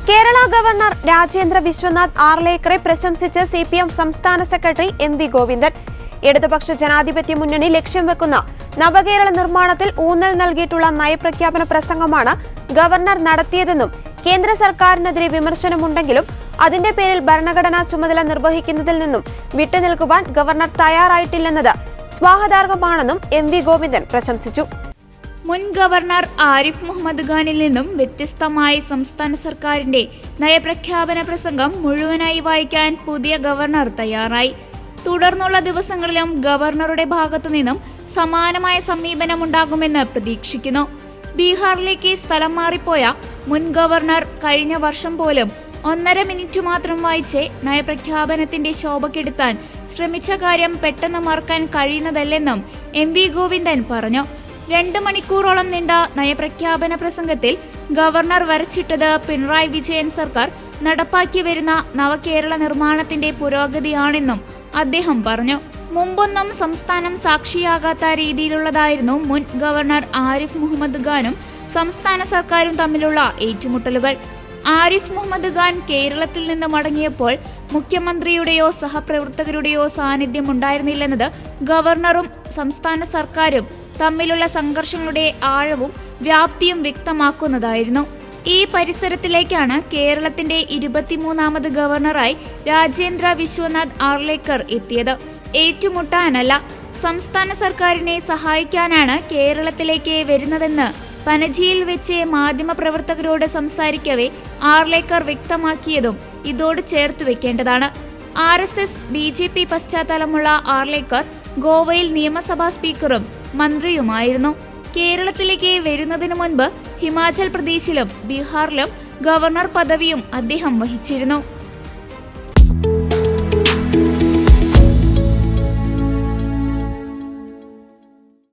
Kerala governor Rajendra Vishwanath ആർലേക്കറെ പ്രശംസിച്ച് CPM സംസ്ഥാന secretary MV Govindan. ഇടതുപക്ഷ ജനാധിപത്യ മുന്നണി ലക്ഷ്യം വെക്കുന്ന നവകേരള നിർമ്മാണത്തിൽ ഊന്നൽ നൽകിയിട്ടുള്ള നയപ്രഖ്യാപന പ്രസംഗമാണ് ഗവർണർ നടത്തിയതെന്നും കേന്ദ്ര സർക്കാരിനെതിരെ വിമർശനമുണ്ടെങ്കിലും അതിന്റെ പേരിൽ ഭരണഘടനാ ചുമതല നിർവഹിക്കുന്നതിൽ നിന്നും വിട്ടുനിൽക്കുവാൻ ഗവർണർ തയ്യാറായിട്ടില്ലെന്നത് സ്വാഗതാർഹമാണെന്നും MV ഗോവിന്ദൻ പ്രശംസിച്ചു. മുൻ ഗവർണർ ആരിഫ് മുഹമ്മദ് ഖാനിൽ നിന്നും വ്യത്യസ്തമായി സംസ്ഥാന സർക്കാരിന്റെ നയപ്രഖ്യാപന പ്രസംഗം മുഴുവനായി വായിക്കാൻ പുതിയ ഗവർണർ തയ്യാറായി. തുടർന്നുള്ള ദിവസങ്ങളിലും ഗവർണറുടെ ഭാഗത്തു നിന്നും സമാനമായ സമീപനമുണ്ടാകുമെന്ന് പ്രതീക്ഷിക്കുന്നു. ബീഹാറിലേക്ക് സ്ഥലം മാറിപ്പോയ മുൻ ഗവർണർ കഴിഞ്ഞ വർഷം പോലും 1.5 മിനിറ്റ് മാത്രം വായിച്ച് നയപ്രഖ്യാപനത്തിന്റെ ശോഭ കെടുത്താൻ ശ്രമിച്ച കാര്യം പെട്ടെന്ന് മറക്കാൻ കഴിയുന്നതല്ലെന്നും MV ഗോവിന്ദൻ പറഞ്ഞു. 2 മണിക്കൂറോളം നീണ്ട നയപ്രഖ്യാപന പ്രസംഗത്തിൽ ഗവർണർ വരച്ചിട്ടത് പിണറായി വിജയൻ സർക്കാർ നടപ്പാക്കി വരുന്ന നവകേരള നിർമ്മാണത്തിന്റെ പുരോഗതിയാണെന്നും അദ്ദേഹം പറഞ്ഞു. മുമ്പൊന്നും സംസ്ഥാനം സാക്ഷിയാകാത്ത രീതിയിലുള്ളതായിരുന്നു മുൻ ഗവർണർ ആരിഫ് മുഹമ്മദ് ഖാനും സംസ്ഥാന സർക്കാരും തമ്മിലുള്ള ഏറ്റുമുട്ടലുകൾ. ആരിഫ് മുഹമ്മദ് ഖാൻ കേരളത്തിൽ നിന്ന് മടങ്ങിയപ്പോൾ മുഖ്യമന്ത്രിയുടെയോ സഹപ്രവർത്തകരുടെയോ സാന്നിധ്യം ഉണ്ടായിരുന്നില്ലെന്നത് ഗവർണറും സംസ്ഥാന സർക്കാരും തമ്മിലുള്ള സംഘർഷങ്ങളുടെ ആഴവും വ്യാപ്തിയും വ്യക്തമാക്കുന്നതായിരുന്നു. ഈ പരിസരത്തിലേക്കാണ് കേരളത്തിന്റെ 23ാമത് ഗവർണറായി രാജേന്ദ്ര വിശ്വനാഥ് ആർലേക്കർ എത്തിയത്. ഏറ്റുമുട്ടാനല്ല, സംസ്ഥാന സർക്കാരിനെ സഹായിക്കാനാണ് കേരളത്തിലേക്ക് വരുന്നതെന്ന് പനജിയിൽ വെച്ച് മാധ്യമപ്രവർത്തകരോട് സംസാരിക്കവേ ആർലേക്കർ വ്യക്തമാക്കിയതും ഇതോട് ചേർത്ത് വെക്കേണ്ടതാണ്. RSS BJP പശ്ചാത്തലമുള്ള ആർലേക്കർ ഗോവയിൽ നിയമസഭാ സ്പീക്കറും മന്ത്രിയുമായിരുന്നു. കേരളത്തിലേക്ക് വരുന്നതിനു മുൻപ് ഹിമാചൽ പ്രദേശിലും ബീഹാറിലും ഗവർണർ പദവിയും അദ്ദേഹം വഹിച്ചിരുന്നു.